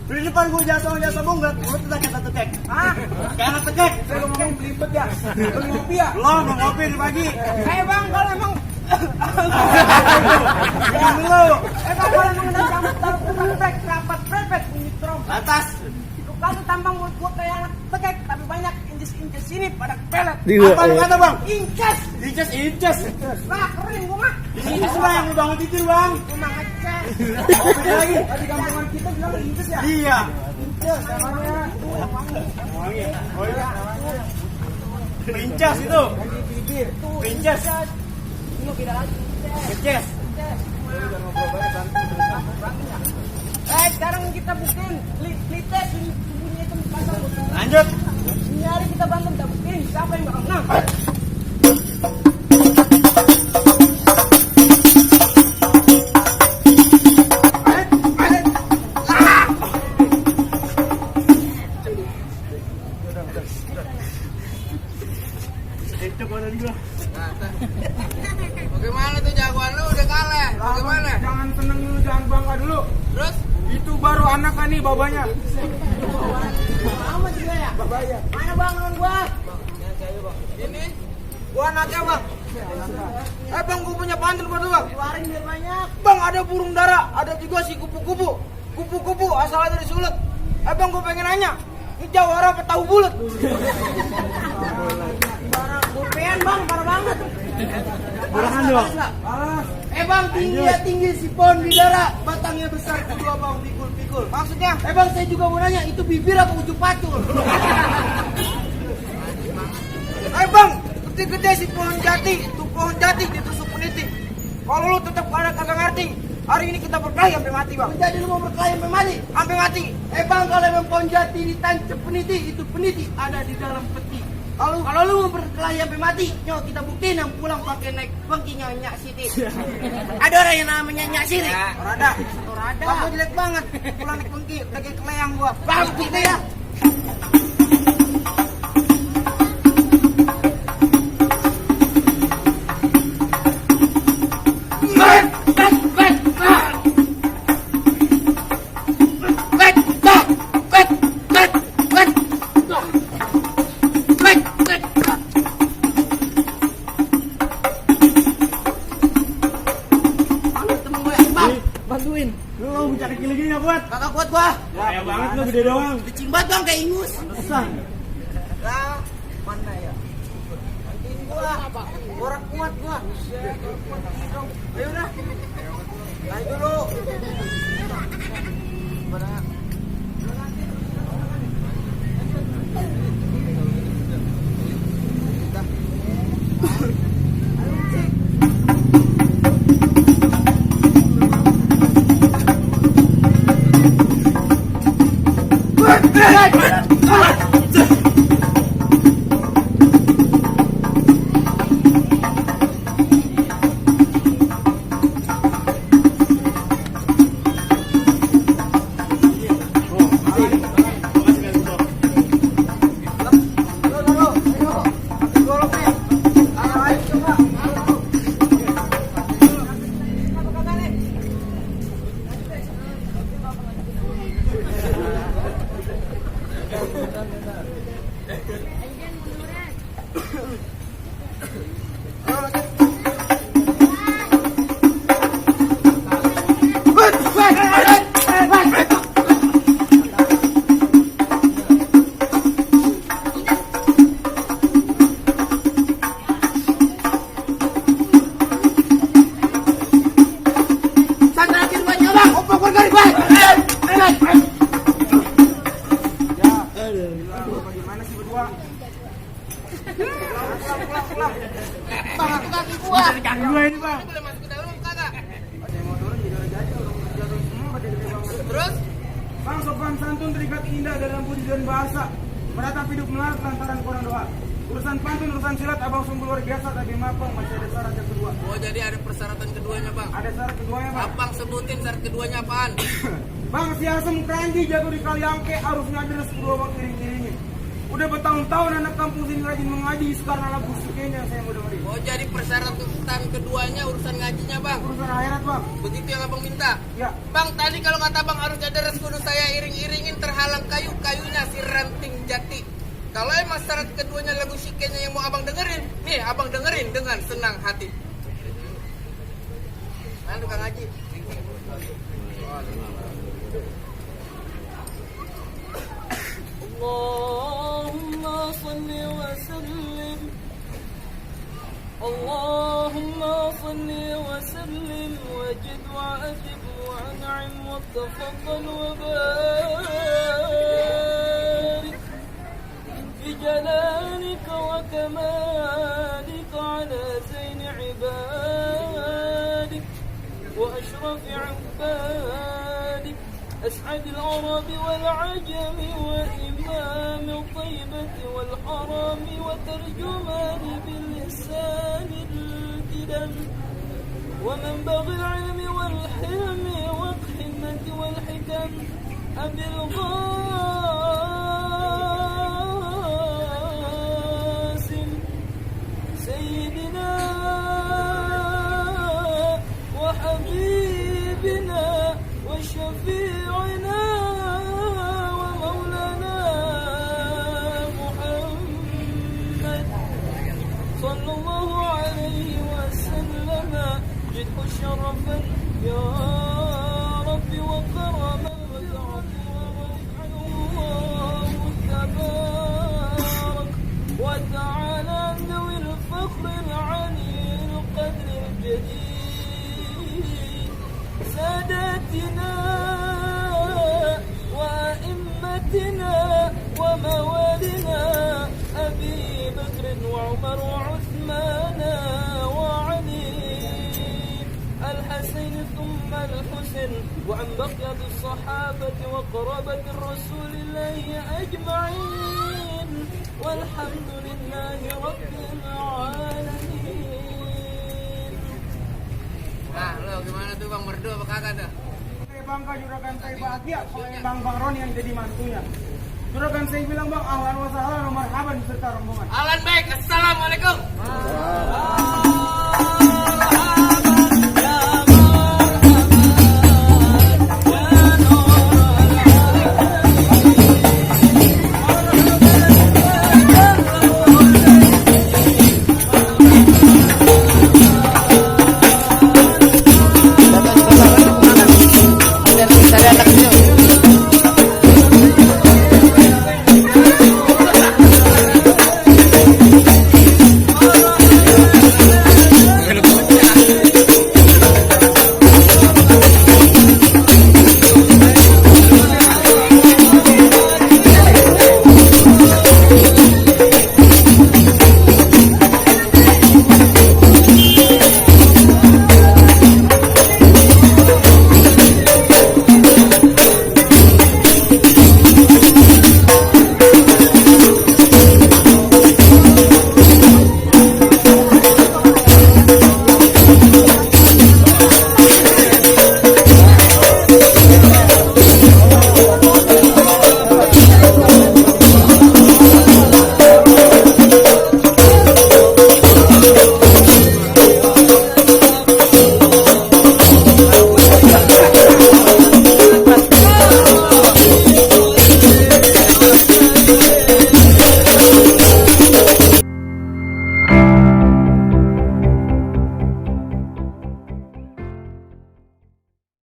Di depan gue jasa bunggak, lu tuh kata tekek. Hah? Karena tekek. Saya ngomong belibet ya. Lu ngopi ya? Belum ngopi di pagi. Bang, kalau emang Jangan dulu. bang kalau emang udah sambut taruh tukang brek, rapat brepet bunyi trom. Atas. Kalau tampang mulut gua kayak anak tekek, tapi banyak inces ini pada pelet. Apa lu kata bang? Inces. Inces. Nah, kering gua mah. Ini semua yang lu bangun tidur bang. Gua mah ngeces. Kopi lagi. Di kampungan kita bilang inces ya? Iya. Inces, namanya. Wangi. Oh iya. Pincas itu. Di bibir. Pincas. Ini beda lagi. Pincas. Sekarang kita buktiin lites tubuhnya itu pasang. Lanjut. Ini hari kita bantu kita buktiin siapa yang bakal menang. Itu mana juga? Bagaimana tuh jagoan lu udah kalah? Bagaimana? Jangan seneng dulu, jangan bangga dulu. Terus? Itu baru anak kan nih babanya. Sama juga ya? Babanya. Mana bang non gua? Ini? Gua anaknya bang. Bang gua punya pantun buat lu bang. Keluarin biar banyak. Bang ada burung dara, ada juga si kupu-kupu. Kupu-kupu asalnya dari Sulut. Bang gua pengen nanya, ini jawara apa tahu bulat? Gopean bang, parah banget. Burahan dong. Bang tinggi si pohon bidara, batangnya besar kedua bang, pikul. Maksudnya? Bang saya juga mau nanya, itu bibir apa ujung pacul? Bang, gede-gede si pohon jati, tuh pohon jati ditusuk peniti. Kalau lu tetap kagak ngerti, hari ini kita berkelahi sampai mati bang. Jadi lu mau berkelahi sampai mati? Sampai mati. Bang kalau emang pohon jati ditancap peniti, itu peniti ada di dalam peti. Kalau lu mau berkelahi sampai mati, nyok kita buktiin yang pulang pakai naik bangkinya Nyak Siti. Ada orang yang namanya Nyak Siti. Orada. Orada. Bang, gua jelek banget. Pulang naik bengki, lagi keleyang gua. Bang, kita ya. Bantuin. Lu mau bicara gini gini kuat? Kakak kuat gua. Kayak banget lu gede doang. Dicimbat bang kayak ingus. Pesan. Lah, mana ya? Ini gua. Orang kuat gua. Ayo dah. Naik dulu. Mana? Bagaimana sih berdua? Pulang. Bang, aku kaki gua. Kaki gue ini bang. Boleh masuk ke dalam kagak? Ada yang mau turun jadi udah jadi, udah jatuh semua pada gede banget. Terus? Bang sopan santun terikat indah dalam budi dan bahasa. Meratap hidup melarat lantaran kurang doa. Urusan pantun, urusan silat abang sungguh luar biasa, tapi mapang masih ada syarat yang kedua. Oh, jadi ada persyaratan keduanya, Bang. Ada syarat keduanya bang. Abang sebutin syarat keduanya apaan? Bang si asem keranji jago di Kaliangke, harusnya deres kedua bang kiri-kirinya. Udah bertahun-tahun anak kampung sini rajin mengaji, sekarang anak busiknya saya mau dengerin. Oh, jadi persyaratan keduanya urusan ngajinya, Bang. Urusan akhirat bang. Begitu yang abang minta. Ya. Bang, tadi kalau kata Bang harus ada res kudu saya iring-iring. Jati. Kalau emang syarat keduanya lagu Shikenya yang mau abang dengerin, nih abang dengerin dengan senang hati. Nah, tukang Haji. Allahumma salli wa sallim. Allahumma salli wa sallim wajid wa ajib wa an'im wa tafaddal wa barik bi jalalika wa kamalika ala zain ibadik wa ashraf ibadik أسعد العرب والعجم وإمام الطيبة والحرام وترجمان باللسان الكدم ومنبغ العلم والحلم والحكمة والحكم أبي القاسم سيدنا وحبيبنا وشفيعنا ومولانا محمد صلى الله عليه وسلم جده شرفا يا رب وكرما الله تبارك وتعالى ذوي الفخر العلي القدر الجليل ساداتنا وأئمتنا وموالنا أبي بكر وعمر وعثمان وعلي الحسين ثم الحسن وعن بقية الصحابة وقرابة الرسول الله أجمعين والحمد لله رب العالمين. Nah, lo gimana tuh bang, merdu apa kagak tuh? Bangga juragan saya bahagia kalau Bang Ron yang jadi mantunya. Juragan saya bilang bang, ahlan wa sahlan wa marhaban beserta rombongan. Ahlan baik, assalamualaikum.